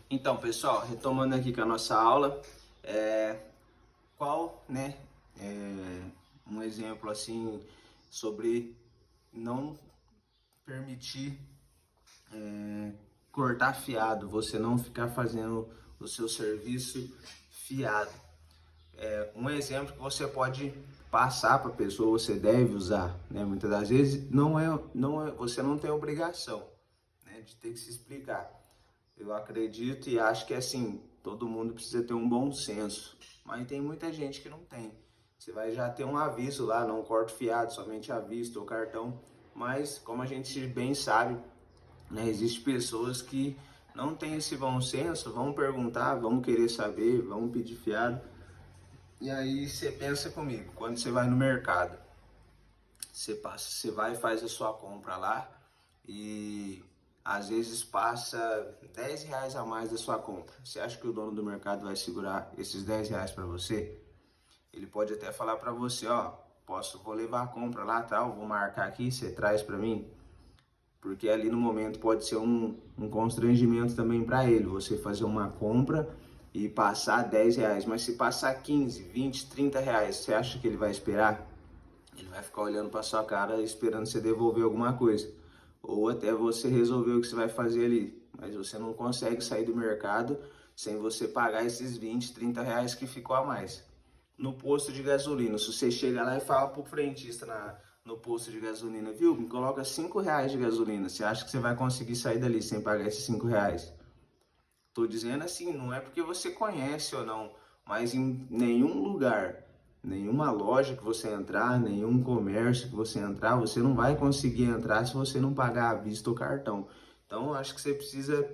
Então, pessoal, retomando aqui com a nossa aula, né, um exemplo assim sobre não permitir cortar fiado, você não ficar fazendo o seu serviço fiado. Um exemplo que você pode passar para a pessoa, você deve usar, né? Muitas das vezes você não tem obrigação, né, de ter que se explicar. Eu acredito e acho que assim, todo mundo precisa ter um bom senso, mas tem muita gente que não tem. Você vai já ter um aviso lá, não corta o fiado, somente à vista ou cartão, mas como a gente bem sabe, né, existem pessoas que não têm esse bom senso, vão perguntar, vão querer saber, vão pedir fiado. E aí você pensa comigo, quando você vai no mercado, você vai e faz a sua compra lá e às vezes passa R$ 10 a mais da sua compra. Você acha que o dono do mercado vai segurar esses R$ 10 para você? Ele pode até falar para você, ó, vou levar a compra lá, tal, vou marcar aqui, você traz para mim. Porque ali no momento pode ser um constrangimento também para ele, você fazer uma compra e passar R$ 10, mas se passar 15, 20, R$ 30, você acha que ele vai esperar? Ele vai ficar olhando para sua cara esperando você devolver alguma coisa. Ou até você resolver o que você vai fazer ali. Mas você não consegue sair do mercado sem você pagar esses 20, R$ 30 que ficou a mais. No posto de gasolina, se você chega lá e fala pro frentista no posto de gasolina, viu, me coloca R$ 5 de gasolina, você acha que você vai conseguir sair dali sem pagar esses R$ 5? Tô dizendo assim, não é porque você conhece ou não, mas em nenhum lugar, nenhuma loja que você entrar, nenhum comércio que você entrar, você não vai conseguir entrar se você não pagar à vista ou cartão. Então, eu acho que você precisa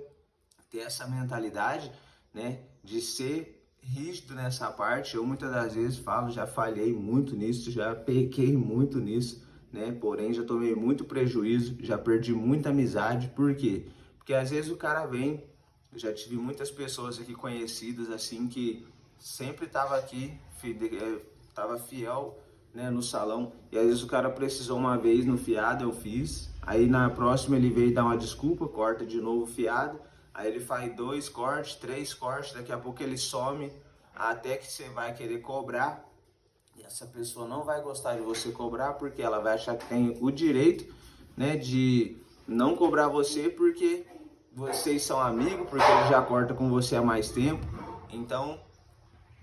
ter essa mentalidade, né, de ser rígido nessa parte. Eu muitas das vezes falo, já falhei muito nisso, já pequei muito nisso, né, porém já tomei muito prejuízo, já perdi muita amizade. Por quê? Porque às vezes o cara vem, eu já tive muitas pessoas aqui conhecidas assim que sempre tava aqui, tava fiel, né, no salão, e às vezes o cara precisou uma vez no fiado, eu fiz, aí na próxima ele veio dar uma desculpa, corta de novo o fiado, aí ele faz 2 cortes, 3 cortes, daqui a pouco ele some, até que você vai querer cobrar, e essa pessoa não vai gostar de você cobrar, porque ela vai achar que tem o direito, né, de não cobrar você, porque vocês são amigos, porque ele já corta com você há mais tempo, então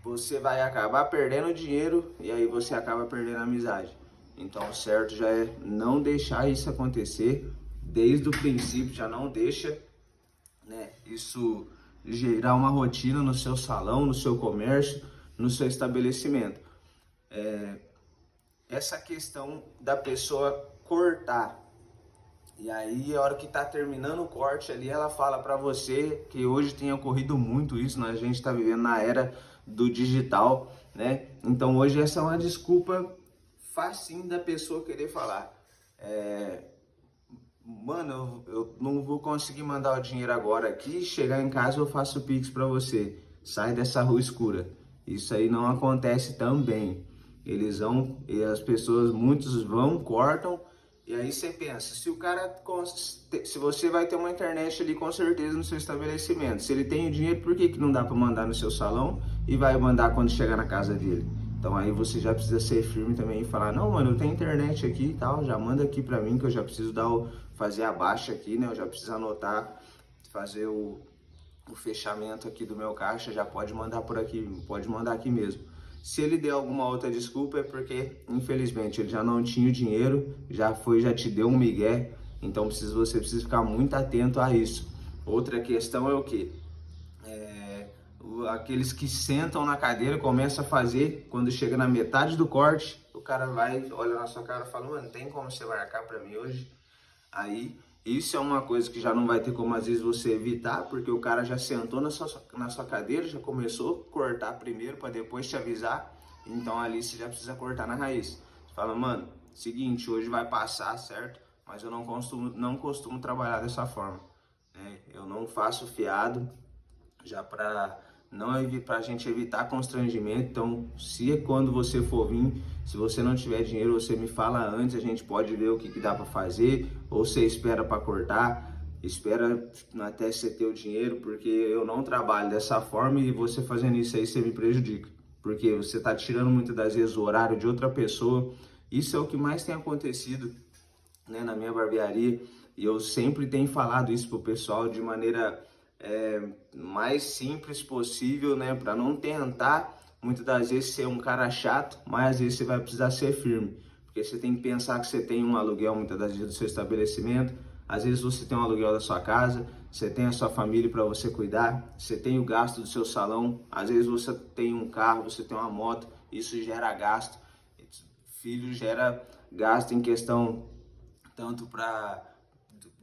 você vai acabar perdendo dinheiro e aí você acaba perdendo a amizade. Então, o certo já é não deixar isso acontecer desde o princípio, já não deixa, né, isso gerar uma rotina no seu salão, no seu comércio, no seu estabelecimento. Essa questão da pessoa cortar, e aí a hora que tá terminando o corte ali, ela fala para você que hoje tem ocorrido muito isso, né? A gente tá vivendo na era do digital, né? Então hoje essa é uma desculpa facinho da pessoa querer falar. Mano, eu não vou conseguir mandar o dinheiro agora aqui, chegar em casa eu faço o Pix para você. Sai dessa rua escura. Isso aí não acontece também. Eles vão, e as pessoas, muitos vão, cortam, e aí você pensa, se você vai ter uma internet ali com certeza no seu estabelecimento, se ele tem o dinheiro, por que não dá para mandar no seu salão e vai mandar quando chegar na casa dele? Então aí você já precisa ser firme também e falar, não, mano, eu tenho internet aqui e tal, já manda aqui pra mim que eu já preciso fazer a baixa aqui, né? Eu já preciso anotar, fazer o fechamento aqui do meu caixa, já pode mandar por aqui, pode mandar aqui mesmo. Se ele der alguma outra desculpa é porque, infelizmente, ele já não tinha o dinheiro, já te deu um migué, então você precisa ficar muito atento a isso. Outra questão é o que? Aqueles que sentam na cadeira, começam a fazer, quando chega na metade do corte, o cara vai, olha na sua cara e fala, mano, tem como você marcar pra mim hoje? Aí, isso é uma coisa que já não vai ter como às vezes você evitar, porque o cara já sentou na sua cadeira, já começou a cortar primeiro para depois te avisar, então ali você já precisa cortar na raiz. Você fala, mano, seguinte, hoje vai passar, certo? Mas eu não costumo trabalhar dessa forma, né? Eu não faço fiado já para não para a gente evitar constrangimento. Então, se quando você for vir, se você não tiver dinheiro, você me fala antes, a gente pode ver o que dá para fazer, ou você espera para cortar, espera até você ter o dinheiro, porque eu não trabalho dessa forma e você fazendo isso aí, você me prejudica, porque você está tirando muitas das vezes o horário de outra pessoa. Isso é o que mais tem acontecido, né, na minha barbearia, e eu sempre tenho falado isso pro pessoal de maneira mais simples possível, né, para não tentar muitas das vezes ser um cara chato, mas às vezes você vai precisar ser firme, porque você tem que pensar que você tem um aluguel muitas das vezes do seu estabelecimento, às vezes você tem um aluguel da sua casa, você tem a sua família para você cuidar, você tem o gasto do seu salão, às vezes você tem um carro, você tem uma moto, isso gera gasto, filho gera gasto em questão tanto para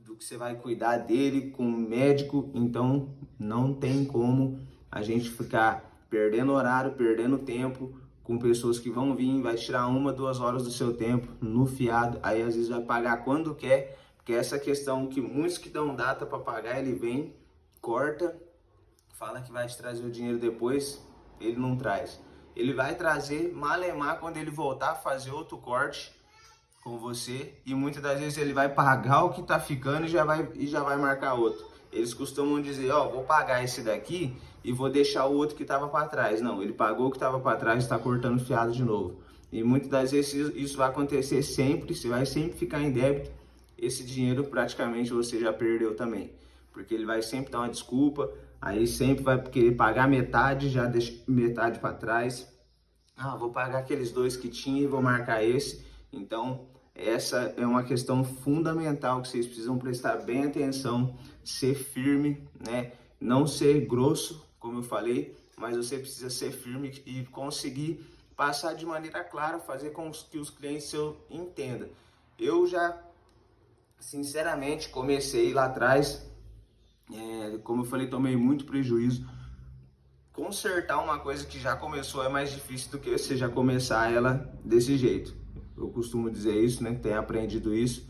do que você vai cuidar dele com o médico. Então não tem como a gente ficar perdendo horário, perdendo tempo com pessoas que vão vir, vai tirar 1, 2 horas do seu tempo no fiado, aí às vezes vai pagar quando quer, porque essa questão que muitos que dão data para pagar, ele vem, corta, fala que vai te trazer o dinheiro depois, ele não traz. Ele vai trazer malemar quando ele voltar a fazer outro corte com você, e muitas das vezes ele vai pagar o que tá ficando e já vai marcar outro. Eles costumam dizer, ó, vou pagar esse daqui e vou deixar o outro que tava para trás. Não, ele pagou o que tava para trás e está cortando fiado de novo. E muitas das vezes isso vai acontecer sempre, você vai sempre ficar em débito. Esse dinheiro praticamente você já perdeu também, porque ele vai sempre dar uma desculpa, aí sempre vai querer pagar metade, já deixa metade para trás. Ah, vou pagar aqueles 2 que tinha e vou marcar esse. Então, essa é uma questão fundamental que vocês precisam prestar bem atenção, ser firme, né? Não ser grosso, como eu falei, mas você precisa ser firme e conseguir passar de maneira clara, fazer com que os clientes seu entendam. Eu já, sinceramente, comecei lá atrás, como eu falei, tomei muito prejuízo. Consertar uma coisa que já começou é mais difícil do que você já começar ela desse jeito. Eu costumo dizer isso, né? Tenho aprendido isso.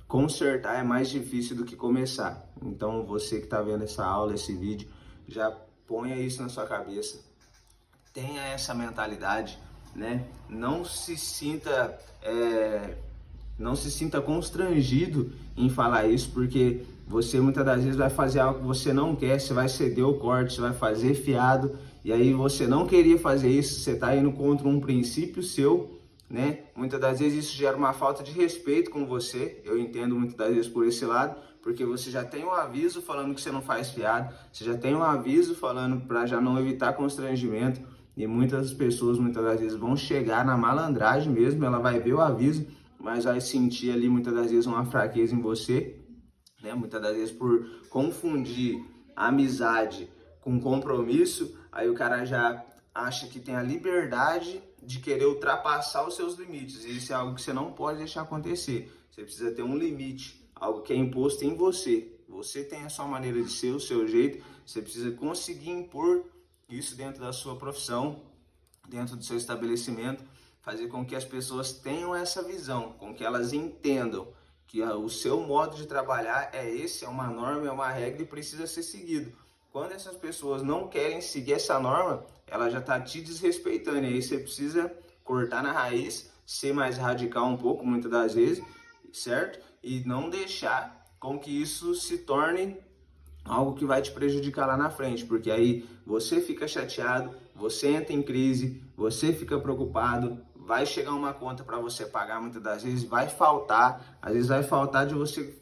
Consertar é mais difícil do que começar. Então você que está vendo essa aula, esse vídeo, já ponha isso na sua cabeça. Tenha essa mentalidade, né? Não se sinta constrangido em falar isso, porque você muitas das vezes vai fazer algo que você não quer, você vai ceder o corte, você vai fazer fiado, e aí você não queria fazer isso, você está indo contra um princípio seu, né? Muitas das vezes isso gera uma falta de respeito com você, eu entendo muitas das vezes por esse lado, porque você já tem um aviso falando que você não faz fiado, você já tem um aviso falando para já não evitar constrangimento, e muitas pessoas muitas das vezes vão chegar na malandragem mesmo, ela vai ver o aviso, mas vai sentir ali muitas das vezes uma fraqueza em você, né? Muitas das vezes por confundir amizade com compromisso, aí o cara já acha que tem a liberdade de querer ultrapassar os seus limites, e isso é algo que você não pode deixar acontecer. Você precisa ter um limite, algo que é imposto em você. Você tem a sua maneira de ser, o seu jeito, você precisa conseguir impor isso dentro da sua profissão, dentro do seu estabelecimento, fazer com que as pessoas tenham essa visão, com que elas entendam que o seu modo de trabalhar é esse, é uma norma, é uma regra e precisa ser seguido. Quando essas pessoas não querem seguir essa norma, ela já está te desrespeitando, e aí você precisa cortar na raiz, ser mais radical um pouco, muitas das vezes, certo? E não deixar com que isso se torne algo que vai te prejudicar lá na frente, porque aí você fica chateado, você entra em crise, você fica preocupado, vai chegar uma conta para você pagar, muitas das vezes vai faltar, às vezes vai faltar de você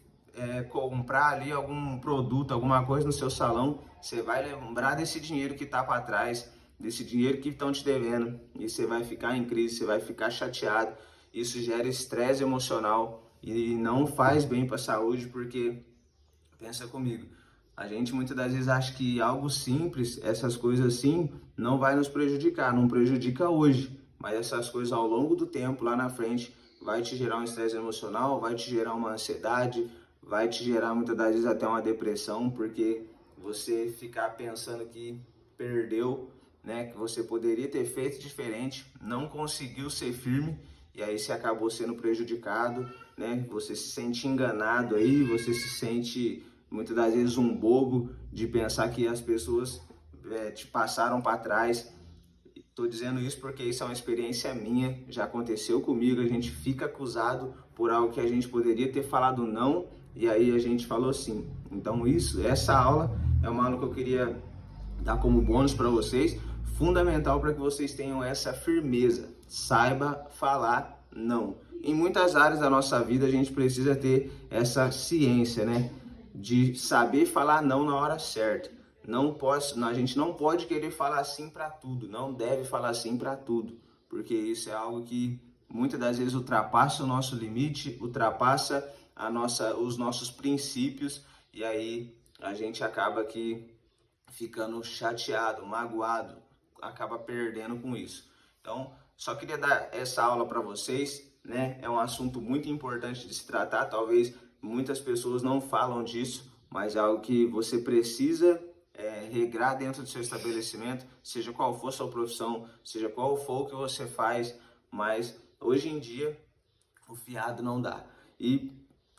comprar ali algum produto, alguma coisa no seu salão, você vai lembrar desse dinheiro que tá para trás, desse dinheiro que estão te devendo, e você vai ficar em crise, você vai ficar chateado, isso gera estresse emocional e não faz bem para a saúde, porque, pensa comigo, a gente muitas das vezes acha que algo simples, essas coisas assim, não vai nos prejudicar, não prejudica hoje, mas essas coisas ao longo do tempo, lá na frente, vai te gerar um estresse emocional, vai te gerar uma ansiedade, vai te gerar muitas das vezes até uma depressão, porque você ficar pensando que perdeu, né, que você poderia ter feito diferente, não conseguiu ser firme, e aí você acabou sendo prejudicado, né, você se sente enganado aí, você se sente muitas das vezes um bobo de pensar que as pessoas te passaram para trás. Estou dizendo isso porque isso é uma experiência minha, já aconteceu comigo. A gente fica acusado por algo que a gente poderia ter falado não, e aí a gente falou sim. Então essa aula é uma aula que eu queria dar como bônus para vocês, fundamental para que vocês tenham essa firmeza. Saiba falar não. Em muitas áreas da nossa vida a gente precisa ter essa ciência, né? De saber falar não na hora certa. A gente não pode querer falar sim para tudo, não deve falar sim para tudo, porque isso é algo que muitas das vezes ultrapassa o nosso limite, ultrapassa os nossos princípios, e aí a gente acaba aqui ficando chateado, magoado, acaba perdendo com isso. Então, só queria dar essa aula para vocês, né? É um assunto muito importante de se tratar, talvez muitas pessoas não falam disso, mas é algo que você precisa regrar dentro do seu estabelecimento, seja qual for a sua profissão, seja qual for o que você faz, mas hoje em dia o fiado não dá. E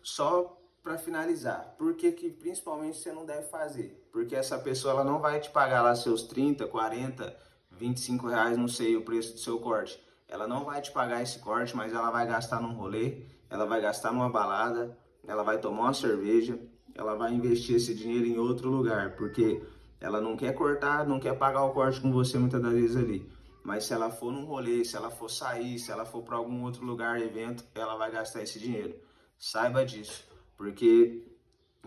só para finalizar, por que principalmente você não deve fazer? Porque essa pessoa ela não vai te pagar lá seus 30, 40, 25 reais, não sei o preço do seu corte. Ela não vai te pagar esse corte, mas ela vai gastar num rolê, ela vai gastar numa balada, ela vai tomar uma cerveja, ela vai investir esse dinheiro em outro lugar, porque ela não quer cortar, não quer pagar o corte com você muitas das vezes ali. Mas se ela for num rolê, se ela for sair, se ela for para algum outro lugar, evento, ela vai gastar esse dinheiro. Saiba disso, porque,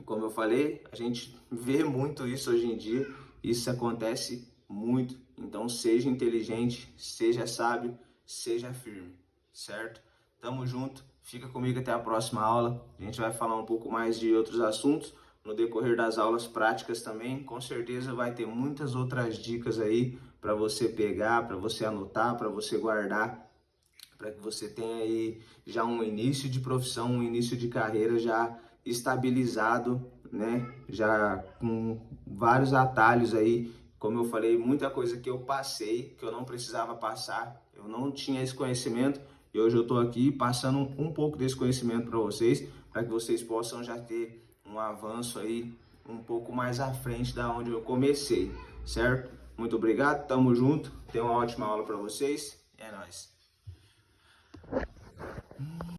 como eu falei, a gente vê muito isso hoje em dia, isso acontece muito. Então seja inteligente, seja sábio, seja firme, certo? Tamo junto, fica comigo até a próxima aula. A gente vai falar um pouco mais de outros assuntos no decorrer das aulas práticas também. Com certeza vai ter muitas outras dicas aí para você pegar, para você anotar, para você guardar, para que você tenha aí já um início de profissão, um início de carreira já estabilizado, né? Já com vários atalhos aí. Como eu falei, muita coisa que eu passei, que eu não precisava passar, eu não tinha esse conhecimento, e hoje eu estou aqui passando um pouco desse conhecimento para vocês, para que vocês possam já ter um avanço aí um pouco mais à frente da onde eu comecei, certo? Muito obrigado, tamo junto, tenha uma ótima aula para vocês, é nóis!